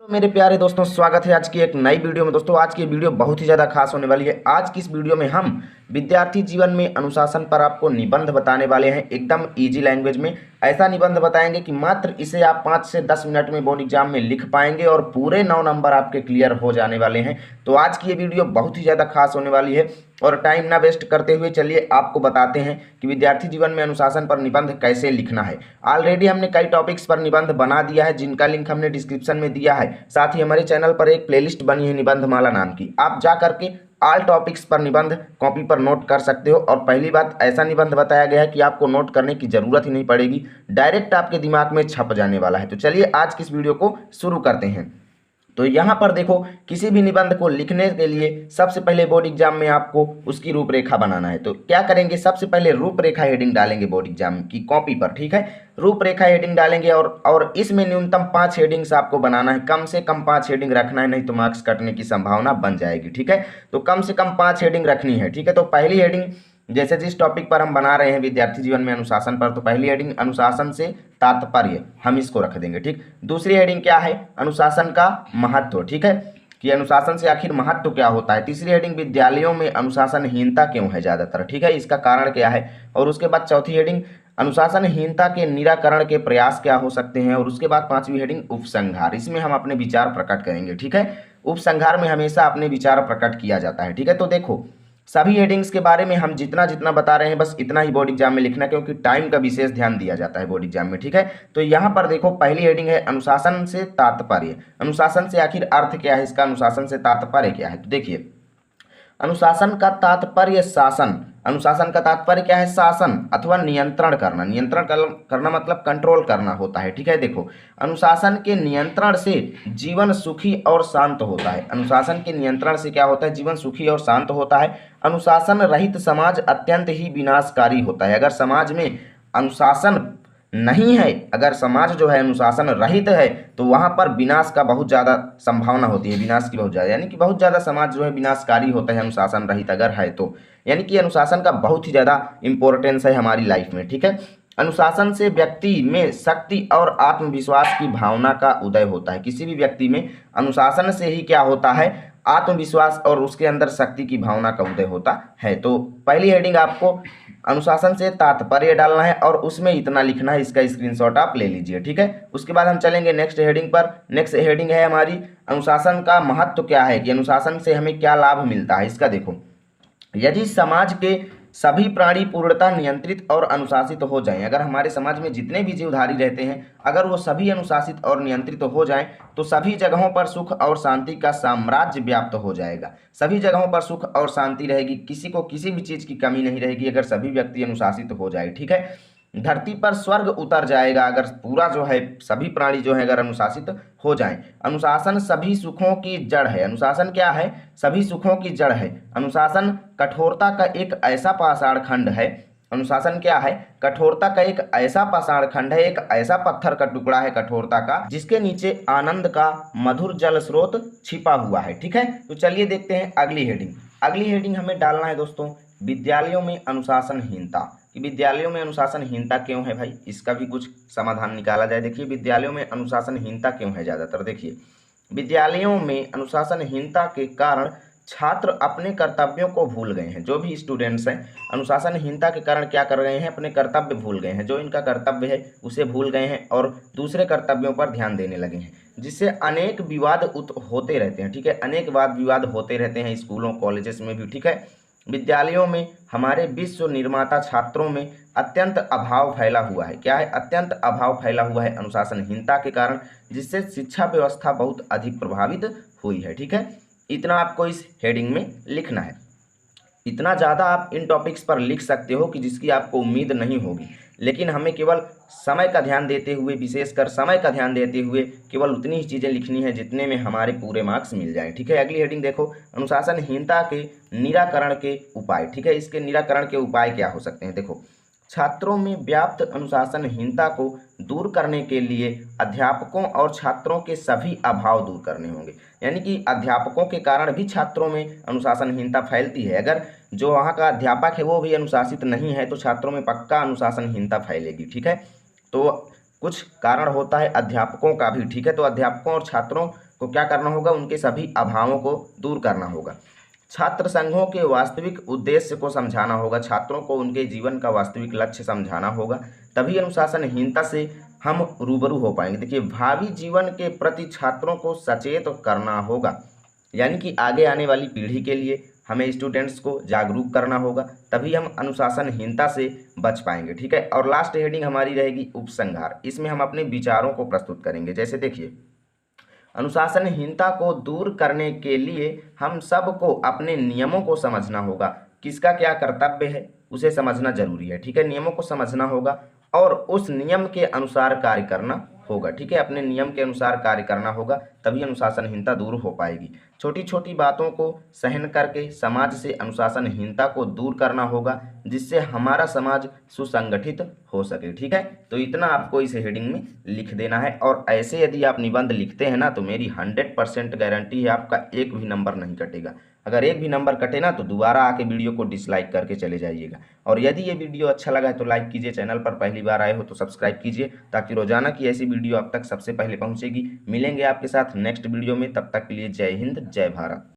तो मेरे प्यारे दोस्तों, स्वागत है आज की एक नई वीडियो में। दोस्तों, आज की वीडियो बहुत ही ज़्यादा खास होने वाली है। आज की इस वीडियो में हम विद्यार्थी जीवन में अनुशासन पर आपको निबंध बताने वाले हैं, एकदम इजी लैंग्वेज में। ऐसा निबंध बताएंगे कि मात्र इसे आप 5 से 10 मिनट में बोर्ड एग्जाम में लिख पाएंगे और पूरे 9 नंबर आपके क्लियर हो जाने वाले हैं। तो आज की ये वीडियो बहुत ही ज़्यादा खास होने वाली है और टाइम ना वेस्ट करते हुए चलिए आपको बताते हैं कि विद्यार्थी जीवन में अनुशासन पर निबंध कैसे लिखना है। ऑलरेडी हमने कई टॉपिक्स पर निबंध बना दिया है, जिनका लिंक हमने डिस्क्रिप्शन में दिया है। साथ ही हमारे चैनल पर एक प्लेलिस्ट बनी है निबंध माला नाम की, आप जा करके ऑल टॉपिक्स पर निबंध कॉपी पर नोट कर सकते हो। और पहली बात, ऐसा निबंध बताया गया है कि आपको नोट करने की जरूरत ही नहीं पड़ेगी, डायरेक्ट आपके दिमाग में छप जाने वाला है। तो चलिए आज की इस वीडियो को शुरू करते हैं। तो यहाँ पर देखो, किसी भी निबंध को लिखने के लिए सबसे पहले बोर्ड एग्जाम में आपको उसकी रूपरेखा बनाना है। तो क्या करेंगे, सबसे पहले रूपरेखा हेडिंग डालेंगे बोर्ड एग्जाम की कॉपी पर, ठीक है। रूपरेखा हेडिंग डालेंगे और इसमें न्यूनतम 5 हेडिंग्स आपको बनाना है, कम से कम 5 हेडिंग रखना है, नहीं तो मार्क्स कटने की संभावना बन जाएगी, ठीक है। तो कम से कम 5 हेडिंग रखनी है, ठीक है। तो पहली हेडिंग, जैसे जिस टॉपिक पर हम बना रहे हैं विद्यार्थी जीवन में अनुशासन पर, तो पहली हेडिंग अनुशासन से तात्पर्य, हम इसको रख देंगे, ठीक। दूसरी हेडिंग क्या है, अनुशासन का महत्व, ठीक है, कि अनुशासन से आखिर महत्व क्या होता है। तीसरी हेडिंग, विद्यालयों में अनुशासनहीनता क्यों है ज़्यादातर, ठीक है, इसका कारण क्या है। और उसके बाद चौथी हेडिंग, अनुशासनहीनता के निराकरण के प्रयास क्या हो सकते हैं। और उसके बाद पांचवी हेडिंग, उपसंहार, इसमें हम अपने विचार प्रकट करेंगे, ठीक है। उपसंहार में हमेशा अपने विचार प्रकट किया जाता है, ठीक है। तो देखो, सभी हेडिंग्स के बारे में हम जितना जितना बता रहे हैं, बस इतना ही बोर्ड एग्जाम में लिखना, क्योंकि टाइम का विशेष ध्यान दिया जाता है बोर्ड एग्जाम में, ठीक है। तो यहाँ पर देखो, पहली हेडिंग है अनुशासन से तात्पर्य। अनुशासन से आखिर अर्थ क्या है इसका, अनुशासन से तात्पर्य क्या है। तो देखिए, अनुशासन का तात्पर्य शासन, अनुशासन का तात्पर्य क्या है, शासन अथवा नियंत्रण करना। नियंत्रण करना मतलब कंट्रोल करना होता है, ठीक है। देखो, अनुशासन के नियंत्रण से जीवन सुखी और शांत होता है। अनुशासन के नियंत्रण से क्या होता है, जीवन सुखी और शांत होता है। अनुशासन रहित समाज अत्यंत ही विनाशकारी होता है। अगर समाज में अनुशासन नहीं है, अगर समाज जो है अनुशासन रहित है, तो वहाँ पर विनाश का बहुत ज़्यादा संभावना होती है, विनाश की बहुत ज़्यादा, यानी कि बहुत ज़्यादा समाज जो है विनाशकारी होता है अनुशासन रहित अगर है तो। यानी कि अनुशासन का बहुत ही ज़्यादा इंपॉर्टेंस है हमारी लाइफ में, ठीक है। अनुशासन से व्यक्ति में शक्ति और आत्मविश्वास की भावना का उदय होता है। किसी भी व्यक्ति में अनुशासन से ही क्या होता है, आत्मविश्वास और उसके अंदर शक्ति की भावना का उदय होता है। तो पहली हेडिंग आपको अनुशासन से तात्पर्य डालना है और उसमें इतना लिखना है, इसका स्क्रीनशॉट आप ले लीजिए, ठीक है। उसके बाद हम चलेंगे नेक्स्ट हेडिंग पर। नेक्स्ट हेडिंग है हमारी, अनुशासन का महत्व क्या है, कि अनुशासन से हमें क्या लाभ मिलता है। इसका देखो, यदि समाज के सभी प्राणी पूर्णतः नियंत्रित और अनुशासित हो जाएं, अगर हमारे समाज में जितने भी जीवधारी रहते हैं, अगर वो सभी अनुशासित और नियंत्रित हो जाएं, तो सभी जगहों पर सुख और शांति का साम्राज्य व्याप्त हो जाएगा। सभी जगहों पर सुख और शांति रहेगी, किसी को किसी भी चीज़ की कमी नहीं रहेगी अगर सभी व्यक्ति अनुशासित हो जाए, ठीक है। धरती पर स्वर्ग उतर जाएगा अगर पूरा जो है सभी प्राणी जो है अगर अनुशासित हो जाएं। अनुशासन सभी सुखों की जड़ है। अनुशासन क्या है, सभी सुखों की जड़ है। अनुशासन कठोरता का एक ऐसा पाषाण खंड है। अनुशासन क्या है, कठोरता का एक ऐसा पाषाण खंड है, एक ऐसा पत्थर का टुकड़ा है कठोरता का, जिसके नीचे आनंद का मधुर जल स्रोत छिपा हुआ है, ठीक है। तो चलिए देखते हैं अगली हेडिंग। अगली हेडिंग हमें डालना है दोस्तों, विद्यालयों में अनुशासनहीनता। कि विद्यालयों में अनुशासनहीनता क्यों है भाई, इसका भी कुछ समाधान निकाला जाए। देखिए, विद्यालयों में अनुशासनहीनता क्यों है ज़्यादातर। देखिए, विद्यालयों में अनुशासनहीनता के कारण छात्र अपने कर्तव्यों को भूल गए हैं। जो भी स्टूडेंट्स हैं, अनुशासनहीनता के कारण क्या कर गए हैं, अपने कर्तव्य भूल गए हैं। जो इनका कर्तव्य है उसे भूल गए हैं और दूसरे कर्तव्यों पर ध्यान देने लगे हैं, जिससे अनेक विवाद होते रहते हैं, ठीक है। अनेक वाद विवाद होते रहते हैं स्कूलों कॉलेजेस में भी, ठीक है। विद्यालयों में हमारे विश्व निर्माता छात्रों में अत्यंत अभाव फैला हुआ है। क्या है, अत्यंत अभाव फैला हुआ है अनुशासनहीनता के कारण, जिससे शिक्षा व्यवस्था बहुत अधिक प्रभावित हुई है, ठीक है। इतना आपको इस हेडिंग में लिखना है। इतना ज़्यादा आप इन टॉपिक्स पर लिख सकते हो कि जिसकी आपको उम्मीद नहीं होगी, लेकिन हमें केवल समय का ध्यान देते हुए, विशेषकर समय का ध्यान देते हुए केवल उतनी ही चीज़ें लिखनी है जितने में हमारे पूरे मार्क्स मिल जाएं, ठीक है। अगली हेडिंग देखो, अनुशासनहीनता के निराकरण के उपाय, ठीक है। इसके निराकरण के उपाय क्या हो सकते हैं। देखो, छात्रों में व्याप्त अनुशासनहीनता को दूर करने के लिए अध्यापकों और छात्रों के सभी अभाव दूर करने होंगे। यानी कि अध्यापकों के कारण भी छात्रों में अनुशासनहीनता फैलती है। अगर जो वहाँ का अध्यापक है वो भी अनुशासित नहीं है, तो छात्रों में पक्का अनुशासनहीनता फैलेगी, ठीक है। तो कुछ कारण होता है अध्यापकों का भी, ठीक है। तो अध्यापकों और छात्रों को क्या करना होगा, उनके सभी अभावों को दूर करना होगा। छात्र संघों के वास्तविक उद्देश्य को समझाना होगा, छात्रों को उनके जीवन का वास्तविक लक्ष्य समझाना होगा, तभी अनुशासनहीनता से हम रूबरू हो पाएंगे। देखिए, भावी जीवन के प्रति छात्रों को सचेत करना होगा, यानी कि आगे आने वाली पीढ़ी के लिए हमें स्टूडेंट्स को जागरूक करना होगा, तभी हम अनुशासनहीनता से बच पाएंगे। ठीक है, और लास्ट हेडिंग हमारी रहेगी उपसंहार। इसमें हम अपने विचारों को प्रस्तुत करेंगे। जैसे देखिए, अनुशासनहीनता को दूर करने के लिए हम सबको अपने नियमों को समझना होगा, किसका क्या कर्तव्य है उसे समझना जरूरी है। ठीक है, नियमों को समझना होगा और उस नियम के अनुसार कार्य करना होगा। ठीक है, अपने नियम के अनुसार कार्य करना होगा, तभी अनुशासनहीनता दूर हो पाएगी। छोटी छोटी बातों को सहन करके समाज से अनुशासनहीनता को दूर करना होगा, जिससे हमारा समाज सुसंगठित हो सके। ठीक है, तो इतना आपको इस हेडिंग में लिख देना है। और ऐसे यदि आप निबंध लिखते हैं ना, तो मेरी 100% गारंटी है आपका एक भी नंबर नहीं कटेगा। अगर एक भी नंबर कटे ना, तो दोबारा आके वीडियो को डिसलाइक करके चले जाइएगा। और यदि ये वीडियो अच्छा लगा है तो लाइक कीजिए, चैनल पर पहली बार आए हो तो सब्सक्राइब कीजिए, ताकि रोजाना की ऐसी वीडियो आप तक सबसे पहले पहुंचेगी। मिलेंगे आपके साथ नेक्स्ट वीडियो में, तब तक के लिए जय हिंद, जय भारत।